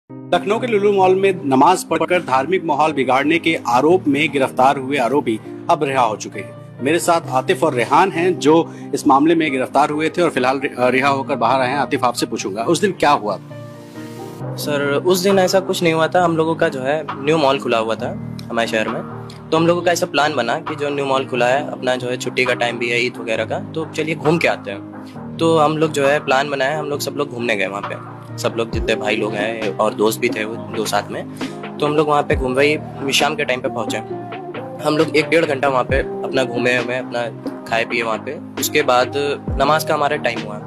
लखनऊ के लुलु मॉल में नमाज पढ़कर धार्मिक माहौल बिगाड़ने के आरोप में गिरफ्तार हुए आरोपी अब रिहा हो चुके हैं। मेरे साथ आतिफ और रेहान हैं जो इस मामले में गिरफ्तार हुए थे और फिलहाल रिहा होकर बाहर आए हैं। आतिफ, आपसे पूछूंगा उस दिन क्या हुआ? सर उस दिन ऐसा कुछ नहीं हुआ था। हम लोगों का जो है न्यू मॉल खुला हुआ था हमारे शहर में, तो हम लोगों का ऐसा प्लान बना कि जो न्यू मॉल खुला है, अपना जो है छुट्टी का टाइम भी है, ईद वगैरह का, तो चलिए घूम के आते हैं। तो हम लोग जो है प्लान बनाया, हम लोग सब लोग घूमने गए वहाँ पे, सब लोग जितने भाई लोग हैं और दोस्त भी थे वो दो साथ में। तो हम लोग वहाँ पे घूम वही शाम के टाइम पे पहुँचे। हम लोग 1-1.5 घंटा वहाँ पे अपना घूमे हुए, अपना खाए पिए वहाँ पे। उसके बाद नमाज का हमारा टाइम हुआ,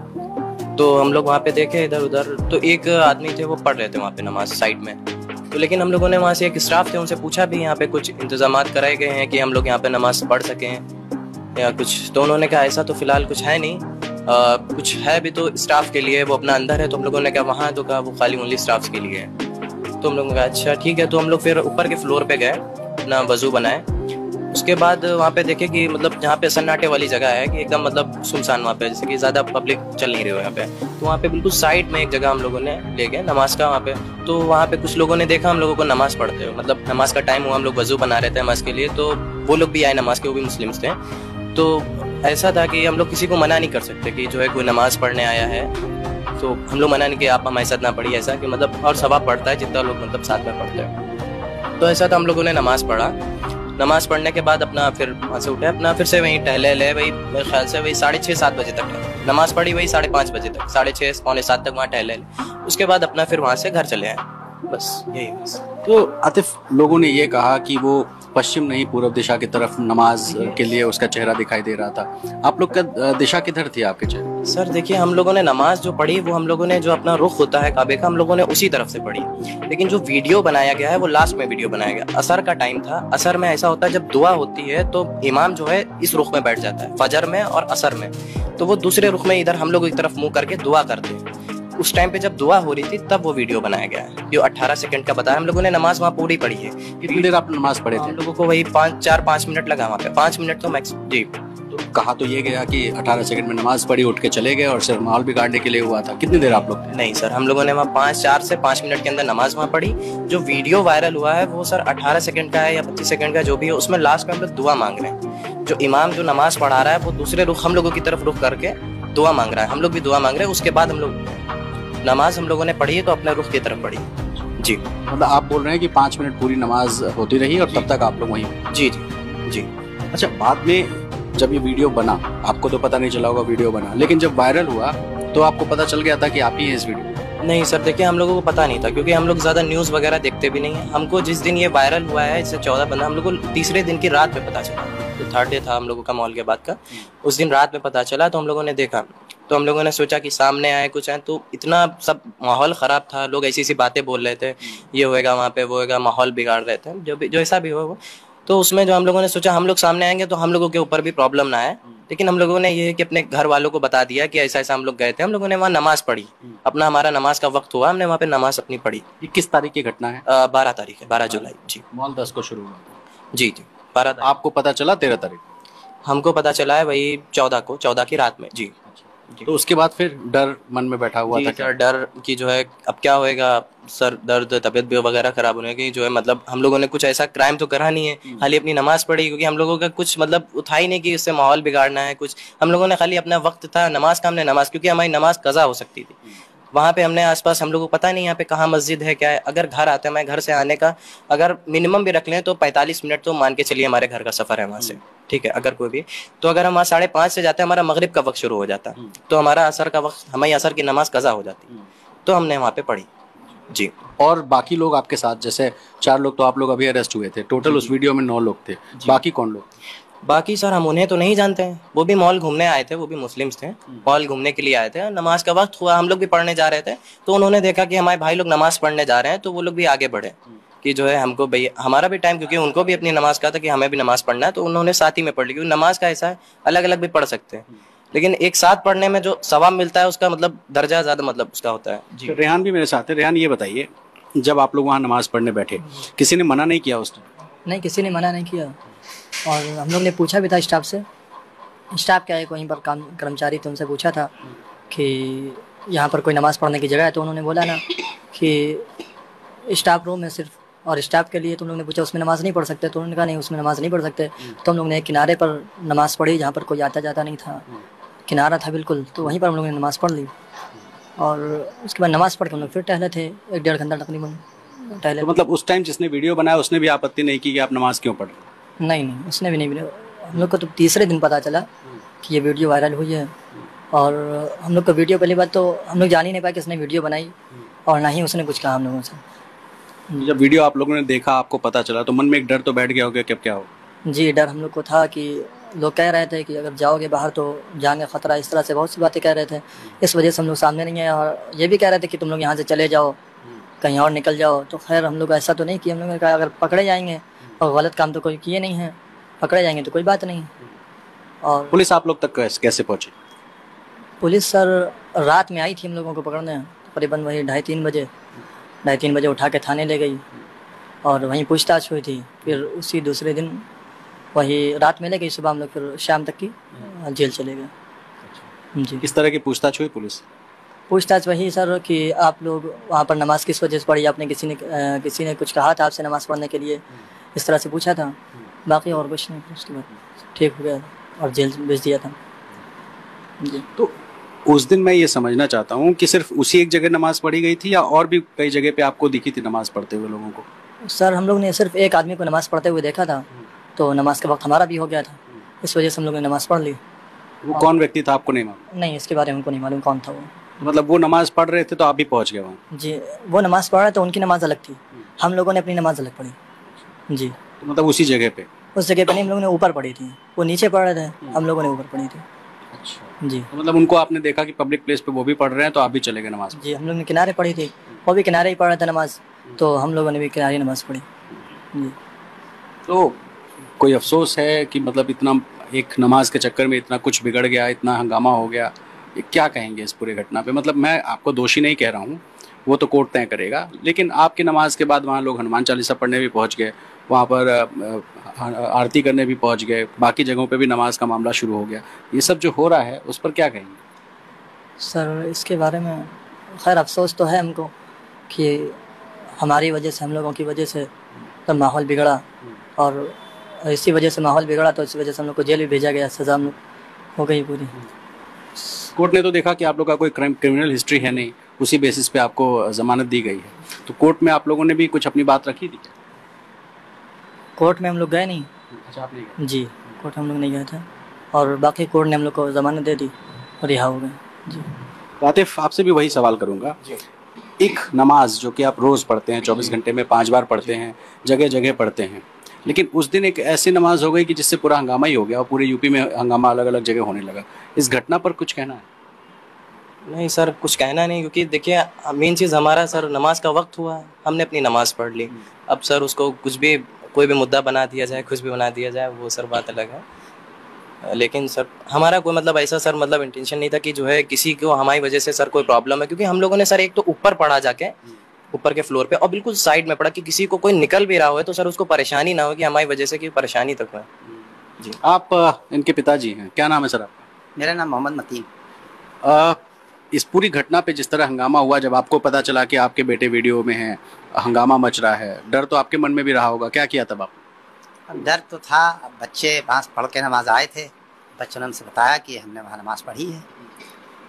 तो हम लोग वहाँ पे देखे इधर उधर, तो एक आदमी थे वो पढ़ रहे थे वहाँ पे नमाज साइड में। तो लेकिन हम लोगों ने वहाँ से एक स्टाफ थे, उनसे पूछा भी यहाँ पे कुछ इंतजामात कराए गए हैं कि हम लोग यहाँ पे नमाज पढ़ सकें या कुछ। तो उन्होंने कहा ऐसा तो फिलहाल कुछ है नहीं, कुछ है भी तो स्टाफ के लिए, वो अपना अंदर है। तो हम लोगों ने कहा वहाँ, तो कहा वो खाली ओनली स्टाफ के लिए है। तो हम लोगों ने कहा अच्छा ठीक है। तो हम लोग फिर ऊपर के फ्लोर पे गए, अपना वजू बनाए। उसके बाद वहाँ पे देखे कि मतलब जहाँ पे सन्नाटे वाली जगह है कि एकदम मतलब सुनसान वहाँ पे, जैसे कि ज़्यादा पब्लिक चल नहीं रही हो यहाँ पे। तो वहाँ पे बिल्कुल साइड में एक जगह हम लोगों ने ले गए नमाज का वहाँ पे। तो वहाँ पे कुछ लोगों ने देखा हम लोगों को नमाज पढ़ते हो, मतलब नमाज का टाइम हुआ, हम लोग वजू बना रहे थे नमाज के लिए। तो वो लोग भी आए नमाज के, वो भी मुस्लिम्स थे। तो ऐसा था कि हम लोग किसी को मना नहीं कर सकते कि जो है कोई नमाज पढ़ने आया है, तो हम लोग मना नहीं कि आप हमारे साथ ना पढ़िए, ऐसा कि मतलब और सवाब पढ़ता है जितना लोग मतलब साथ में पढ़ते हैं। तो ऐसा था, हम लोगों ने नमाज पढ़ा। नमाज पढ़ने के बाद अपना फिर वहाँ से उठे, अपना फिर से वहीं टहले वही मेरे ख्याल से वही 6:30-7 बजे तक नमाज पढ़ी, वही 5:30 बजे तक, 6:30 पौने 7 तक वहाँ टहले। उसके बाद अपना फिर वहाँ से घर चले आए, बस यही बस। तो आतिफ, लोगों ने ये कहा कि वो पश्चिम नहीं पूर्व दिशा की तरफ नमाज के लिए उसका चेहरा दिखाई दे रहा था। आप लोग का दिशा किधर थी आपके चेहरे? सर देखिए, हम लोगों ने नमाज जो पढ़ी वो हम लोगों ने जो अपना रुख होता है काबे का, हम लोगों ने उसी तरफ से पढ़ी। लेकिन जो वीडियो बनाया गया है वो लास्ट में वीडियो बनाया गया। असर का टाइम था। असर में ऐसा होता है जब दुआ होती है तो इमाम जो है इस रुख में बैठ जाता है, फजर में और असर में। तो वो दूसरे रुख में इधर हम लोग एक तरफ मुंह करके दुआ करते हैं। उस टाइम पे जब दुआ हो रही थी तब वो वीडियो बनाया गया है, जो 18 सेकंड का बताया। हम लोगों ने नमाज वहाँ पूरी पढ़ी है। कितनी देर आप नमाज पढ़े थे? हम लोगों को वही 4-5 मिनट लगा वहाँ पे, 5 मिनट तो मैक्स जी। तो कहा तो ये गया कि 18 सेकंड में नमाज पढ़ी, उठ के चले गए और सिर्फ माहौल बिगाड़ने के लिए हुआ था। कितनी देर आप लोग? नहीं सर, हम लोगों ने वहाँ 4 से 5 मिनट के अंदर नमाज वहाँ पढ़ी। जो वीडियो वायरल हुआ है वो सर 18 सेकंड का है या 25 सेकंड का, जो भी है, उसमें लास्ट में हम लोग दुआ मांग रहे हैं। जो इमाम जो नमाज पढ़ा रहा है वो दूसरे रुख हम लोगों की तरफ रुख करके दुआ मांग रहा है, हम लोग भी दुआ मांग रहे हैं। उसके बाद हम लोग नमाज हम लोगों ने पढ़ी है तो अपने रुख की तरफ पढ़ी जी। मतलब आप बोल रहे हैं कि 5 मिनट पूरी नमाज होती रही और तब तक आप लोग वहीं? जी जी जी। अच्छा, बाद में जब ये वीडियो बना, आपको तो पता नहीं चला होगा वीडियो बना, लेकिन जब वायरल हुआ तो आपको पता चल गया था कि आप ही हैं इस वीडियो? नहीं सर देखिए, हम लोगों को पता नहीं था, क्योंकि हम लोग ज़्यादा न्यूज़ वगैरह देखते भी नहीं है। हमको जिस दिन ये वायरल हुआ है, इससे 14 बंदा, हम लोग को तीसरे दिन की रात में पता चला। तो 3rd डे था हम लोगों का मॉल के बाद का, उस दिन रात में पता चला। तो हम लोगों ने देखा, तो हम लोगों ने सोचा कि सामने आए कुछ हैं, तो इतना सब माहौल ख़राब था, लोग ऐसी ऐसी बातें बोल रहे थे, ये होएगा वहाँ पे, वो होएगा, माहौल बिगाड़ रहे थे, जो ऐसा भी हो वो। तो उसमें जो हम लोगों ने सोचा हम लोग सामने आएंगे तो हम लोगों के ऊपर भी प्रॉब्लम ना आए। लेकिन हम लोगों ने ये है कि अपने घर वालों को बता दिया कि ऐसा ऐसा हम लोग गए थे। हम लोगों ने वहाँ नमाज पढ़ी, अपना हमारा नमाज का वक्त हुआ, हमने वहाँ पे नमाज अपनी पढ़ी। ये किस तारीख की घटना है? 12 तारीख है, 12 जुलाई जी। मॉल 10 को शुरू हुआ? जी जी, 12 तारीख। आपको पता चला 13 तारीख? हमको पता चला है वही 14 को, 14 की रात में जी। तो उसके बाद फिर डर मन में बैठा हुआ था क्या? डर कि जो है अब क्या होएगा, सर दर्द, तबीयत भी वगैरह खराब होने की, जो है मतलब हम लोगों ने कुछ ऐसा क्राइम तो करा नहीं है, खाली अपनी नमाज पढ़ी। क्योंकि हम लोगों का कुछ मतलब उठा ही नहीं कि इससे माहौल बिगाड़ना है कुछ। हम लोगों ने खाली अपना वक्त था नमाज का, हमने नमाज, क्योंकि हमारी नमाज कज़ा हो सकती थी वहाँ पे। हमने आसपास, हम लोगों को पता नहीं यहाँ पे कहाँ मस्जिद है क्या है। अगर घर आते हैं, मैं घर से आने का अगर मिनिमम भी रख लें तो 45 मिनट तो मान के चलिए हमारे घर का सफ़र है वहाँ से, ठीक है। अगर कोई भी, तो अगर हम वहाँ 5:30 से जाते हैं, हमारा मगरिब का वक्त शुरू हो जाता, तो हमारा असर का वक्त, हमारी असर की नमाज कज़ा हो जाती। तो हमने वहाँ पे पढ़ी जी। और बाकी लोग आपके साथ, जैसे 4 लोग तो आप लोग अभी अरेस्ट हुए थे, टोटल उस वीडियो में 9 लोग थे, बाकी कौन लोग? बाकी सर हम उन्हें तो नहीं जानते हैं, वो भी मॉल घूमने आए थे, वो भी मुस्लिम्स थे, मॉल घूमने के लिए आए थे। नमाज का वक्त हुआ, हम लोग भी पढ़ने जा रहे थे, तो उन्होंने देखा कि हमारे भाई लोग नमाज पढ़ने जा रहे हैं, तो वो लोग भी आगे बढ़े कि जो है हमको भाई हमारा भी टाइम, क्योंकि उनको भी अपनी नमाज का था कि हमें भी नमाज पढ़ना है, तो उन्होंने साथ ही में पढ़ ली। क्योंकि नमाज का ऐसा है अलग अलग भी पढ़ सकते हैं, लेकिन एक साथ पढ़ने में जो सवाब मिलता है उसका मतलब दर्जा ज़्यादा मतलब उसका होता है जी। रेहान भी मेरे साथ है। रेहान, ये बताइए, जब आप लोग वहाँ नमाज पढ़ने बैठे, किसी ने मना नहीं किया उस टाइम? नहीं, किसी ने मना नहीं किया। और हम लोग ने पूछा भी था स्टाफ से, स्टाफ क्या है, वहीं पर काम कर्मचारी थे, उनसे पूछा था कि यहाँ पर कोई नमाज़ पढ़ने की जगह है, तो उन्होंने बोला ना कि स्टाफ रूम है सिर्फ, और स्टाफ के लिए तुम लोग ने पूछा उसमें नमाज़ नहीं पढ़ सकते, तो उन्होंने कहा नहीं उसमें नमाज़ नहीं पढ़ सकते। तो हम लोग ने एक किनारे पर नमाज़ पढ़ी जहाँ पर कोई आता जाता नहीं था, किनारा था बिल्कुल, तो वहीं पर हम लोग ने नमाज़ पढ़ ली। और उसके बाद नमाज़ पढ़ के हम लोग फिर टहले थे 1-1.5 घंटा तकरीबन टहले। तो मतलब उस टाइम जिसने वीडियो बनाया उसने भी आपत्ति नहीं की कि आप नमाज क्यों पढ़ रहे हैं? नहीं, उसने भी नहीं मिला। हम लोग को तो तीसरे दिन पता चला कि ये वीडियो वायरल हुई है, और हम लोग को वीडियो पहली बात तो हम लोग जान ही नहीं पाए कि उसने वीडियो बनाई, और ना ही उसने कुछ कहा हम लोगों से। जब वीडियो आप लोगों ने देखा, आपको पता चला, तो मन में एक डर तो बैठ गया होगा कि अब क्या हो? जी, डर हम लोग को था कि लोग कह रहे थे कि अगर जाओगे बाहर तो जान का खतरा, इस तरह से बहुत सी बातें कह रहे थे। इस वजह से हम लोग सामने नहीं आए, और ये भी कह रहे थे कि तुम लोग यहाँ से चले जाओ, कहीं और निकल जाओ। तो खैर हम लोग ऐसा तो नहीं किया, हम लोगों ने कहा अगर पकड़े जाएंगे, और गलत काम तो कोई किए नहीं है, पकड़े जाएंगे तो कोई बात नहीं। और पुलिस आप लोग तक कैसे पहुंची? पुलिस सर रात में आई थी हम लोगों को पकड़ने, तकरीबन वही 2:30 बजे उठा के थाने ले गई, और वहीं पूछताछ हुई थी। फिर उसी दूसरे दिन वही रात में ले गई, सुबह हम लोग फिर शाम तक की जेल चले गए। जी। किस तरह की पूछताछ हुई पुलिस? पूछताछ वही सर कि आप लोग वहाँ पर नमाज किस वजह से पढ़ी, आपने किसी ने कुछ कहा था आपसे नमाज पढ़ने के लिए, इस तरह से पूछा था, बाकी और कुछ नहीं। उसके बाद ठीक हो गया और जेल भेज दिया था। जी। तो उस दिन मैं ये समझना चाहता हूँ कि सिर्फ उसी एक जगह नमाज पढ़ी गई थी या और भी कई जगह पे आपको दिखी थी नमाज पढ़ते हुए लोगों को? सर हम लोग ने सिर्फ एक आदमी को नमाज़ पढ़ते हुए देखा था, तो नमाज का वक्त हमारा भी हो गया था, इस वजह से हम लोग ने नमाज़ पढ़ ली। वो कौन व्यक्ति था आपको नहीं मालूम? नहीं, इसके बारे में हमको नहीं मालूम कौन था वो। मतलब वो नमाज पढ़ रहे थे तो आप भी पहुंच गए वहाँ? जी, वो नमाज़ पढ़ रहे थे, उनकी नमाज़ अलग थी, हम लोगों ने अपनी नमाज़ अलग पढ़ी। जी। तो मतलब उसी जगह पे? उस जगह पर नहीं, हम लोगों ने ऊपर पढ़ी थी, वो नीचे पढ़ रहे थे, हम लोगों ने ऊपर पढ़ी थी। अच्छा। जी। तो मतलब उनको आपने देखा कि पब्लिक प्लेस पे वो भी पढ़ रहे हैं तो आप भी चले गए नमाज? जी, हम लोग ने किनारे पढ़ी थी, वो भी किनारे ही पढ़ रहे थे नमाज़, तो हम लोगों ने भी किनारे नमाज़ पढ़ी। जी। तो कोई अफसोस है कि मतलब इतना एक नमाज के चक्कर में इतना कुछ बिगड़ गया, इतना हंगामा हो गया, ये क्या कहेंगे इस पूरे घटना पे? मतलब मैं आपको दोषी नहीं कह रहा हूँ, वो तो कोर्ट तय करेगा, लेकिन आपकी नमाज के बाद वहाँ लोग हनुमान चालीसा पढ़ने भी पहुँच गए, वहाँ पर आरती करने भी पहुँच गए, बाकी जगहों पे भी नमाज का मामला शुरू हो गया। ये सब जो हो रहा है उस पर क्या कहेंगे? सर इसके बारे में खैर अफसोस तो है हमको कि हमारी वजह से, हम लोगों की वजह से तो माहौल बिगड़ा, और इसी वजह से माहौल बिगड़ा तो इसी वजह से हम लोग को जेल भी भेजा गया, सज़ा हम लोग हो गई पूरी। कोर्ट ने तो देखा कि आप लोग का कोई क्रिमिनल हिस्ट्री है नहीं, उसी बेसिस पे आपको जमानत दी गई है, तो कोर्ट में आप लोगों ने भी कुछ अपनी बात रखी थी? कोर्ट में हम लोग गए नहीं। अच्छा, आप नहीं गए? जी, कोर्ट हम लोग नहीं गए थे, और बाकी कोर्ट ने हम लोग को ज़मानत दे दी और रिहा हो गए। जी। आतिफ, आपसे भी वही सवाल करूंगा, एक नमाज जो कि आप रोज़ पढ़ते हैं, 24 घंटे में 5 बार पढ़ते हैं, जगह जगह पढ़ते हैं, लेकिन उस दिन एक ऐसी नमाज हो गई कि जिससे पूरा हंगामा ही हो गया और पूरे यूपी में हंगामा अलग अलग जगह होने लगा। इस घटना पर कुछ कहना है? नहीं सर, कुछ कहना नहीं, क्योंकि देखिए मेन चीज़ हमारा सर नमाज का वक्त हुआ, हमने अपनी नमाज़ पढ़ ली। अब सर उसको कुछ भी, कोई भी मुद्दा बना दिया जाए, कुछ भी बना दिया जाए, वो सर बात अलग है। लेकिन सर हमारा कोई मतलब ऐसा सर मतलब इंटेंशन नहीं था कि जो है किसी को हमारी वजह से सर कोई प्रॉब्लम है, क्योंकि हम लोगों ने सर एक तो ऊपर पढ़ा जाके, ऊपर के फ्लोर पे, और बिल्कुल साइड में पढ़ा कि किसी को कोई निकल भी रहा हो तो सर उसको परेशानी ना हो कि हमारी वजह से कि परेशानी तक हो। जी। आप इनके पिताजी हैं, क्या नाम है सर आपका? मेरा नाम मोहम्मद मतीन। इस पूरी घटना पे जिस तरह हंगामा हुआ, जब आपको पता चला कि आपके बेटे वीडियो में हैं, हंगामा मच रहा है, डर तो आपके मन में भी रहा होगा, क्या किया तब आप? डर तो था, बच्चे वहाँ पढ़ के नमाज आए थे, बच्चों ने हमसे बताया कि हमने वहाँ नमाज़ पढ़ी है,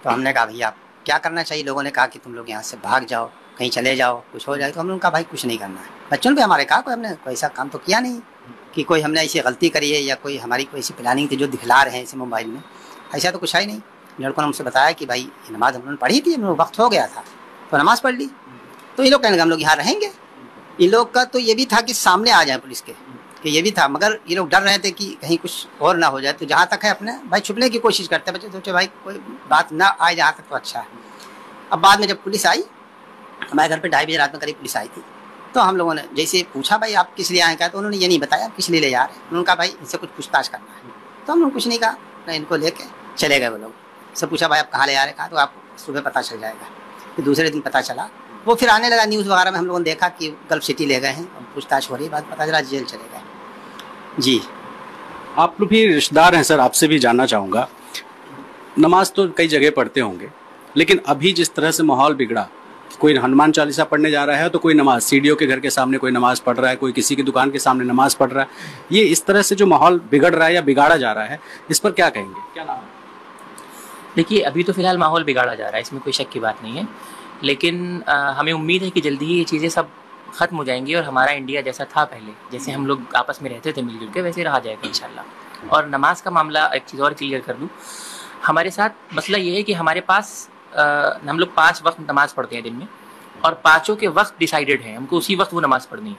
तो हमने कहा भैया क्या करना चाहिए? लोगों ने कहा कि तुम लोग यहाँ से भाग जाओ, कहीं चले जाओ, कुछ हो जाए। तो हमने कहा भाई कुछ नहीं करना है। बच्चों ने भी हमारे कहा, कोई हमने कोई ऐसा काम तो किया नहीं कि कोई हमने ऐसी गलती करी है या कोई हमारी कोई ऐसी प्लानिंग थी जो दिखला रहे हैं इसे मोबाइल में, ऐसा तो कुछ है नहीं। लड़कों ने हमसे बताया कि भाई ये नमाज़ हम लोगों ने पढ़ी थी, वक्त हो गया था तो नमाज़ पढ़ ली। तो ये लोग कहने लगे हम लोग यहाँ रहेंगे। इन लोग का तो ये भी था कि सामने आ जाए पुलिस के, कि ये भी था, मगर ये लोग डर रहे थे कि कहीं कुछ और ना हो जाए। तो जहाँ तक है अपने भाई छुपने की कोशिश करते हैं बच्चे, सोचे भाई कोई बात ना आए जहाँ तक तो अच्छा है। अब बाद में जब पुलिस आई, हमारे घर पे 2:30 बजे रात में करीब पुलिस आई थी, तो हम लोगों ने जैसे पूछा भाई आप किस लिए आए, कहा तो उन्होंने ये नहीं बताया किस लिए ले जा रहे हैं। उन्होंने कहा भाई इनसे कुछ पूछताछ करना है। तो हम लोग कुछ नहीं कहा, इनको लेके चले गए। वो लोग से पूछा भाई आप कहाँ ले जा रहे, कहा तो आपको सुबह पता चल जाएगा। फिर दूसरे दिन पता चला, वो फिर आने लगा न्यूज़ वगैरह में, हम लोगों ने देखा कि गल्फ सिटी ले गए हैं, पूछताछ हो रही है, बाद पता चला जेल चले गए। जी। आप लोग भी रिश्तेदार हैं सर, आपसे भी जानना चाहूँगा, नमाज तो कई जगह पढ़ते होंगे, लेकिन अभी जिस तरह से माहौल बिगड़ा, कोई हनुमान चालीसा पढ़ने जा रहा है तो कोई नमाज, सीढ़ियों के घर के सामने कोई नमाज पढ़ रहा है, कोई किसी की दुकान के सामने नमाज पढ़ रहा है। ये इस तरह से जो माहौल बिगड़ रहा है या बिगाड़ा जा रहा है, इस पर क्या कहेंगे? क्या नाम है? देखिए, अभी तो फिलहाल माहौल बिगाड़ा जा रहा है, इसमें कोई शक की बात नहीं है, लेकिन हमें उम्मीद है कि जल्दी ही ये चीज़ें सब ख़त्म हो जाएंगी और हमारा इंडिया जैसा था पहले, जैसे हम लोग आपस में रहते थे मिलजुल के, वैसे रहा जाएगा इंशाल्लाह। और नमाज का मामला एक चीज़ और क्लियर कर दूँ, हमारे साथ मसला ये है कि हमारे पास हम लोग 5 वक्त नमाज़ पढ़ते हैं दिन में, और पाँचों के वक्त डिसाइडेड है, हमको उसी वक्त वो नमाज़ पढ़नी है।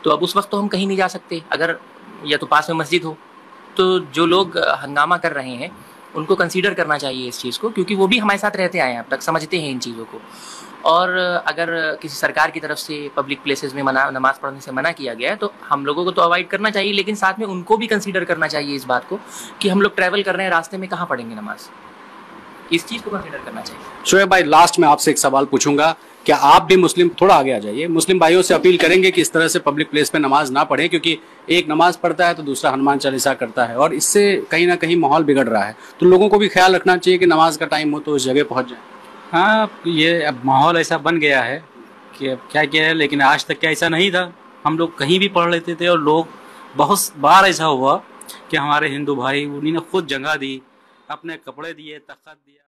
तो अब उस वक्त तो हम कहीं नहीं जा सकते, अगर या तो पास में मस्जिद हो, तो जो लोग हंगामा कर रहे हैं उनको कंसीडर करना चाहिए इस चीज़ को, क्योंकि वो भी हमारे साथ रहते आए हैं अब तक, समझते हैं इन चीज़ों को। और अगर किसी सरकार की तरफ से पब्लिक प्लेसेस में नमाज पढ़ने से मना किया गया है तो हम लोगों को तो अवॉइड करना चाहिए, लेकिन साथ में उनको भी कंसीडर करना चाहिए इस बात को कि हम लोग ट्रैवल कर रहे हैं, रास्ते में कहाँ पढ़ेंगे नमाज, इस चीज़ को कंसीडर करना चाहिए। शोएब भाई, लास्ट में आपसे एक सवाल पूछूंगा, क्या आप भी मुस्लिम, थोड़ा आगे आ जाइए, मुस्लिम भाइयों से अपील करेंगे कि इस तरह से पब्लिक प्लेस पे नमाज ना पढ़े, क्योंकि एक नमाज पढ़ता है तो दूसरा हनुमान चालीसा करता है और इससे कहीं ना कहीं माहौल बिगड़ रहा है। तो लोगों को भी ख्याल रखना चाहिए कि नमाज का टाइम हो तो उस जगह पहुंच जाए। हाँ, ये अब माहौल ऐसा बन गया है कि अब क्या किया है, लेकिन आज तक क्या ऐसा नहीं था। हम लोग कहीं भी पढ़ लेते थे और लोग, बहुत बार ऐसा हुआ कि हमारे हिंदू भाई उन्हीं ने खुद जगह दी, अपने कपड़े दिए, तख्त दिया।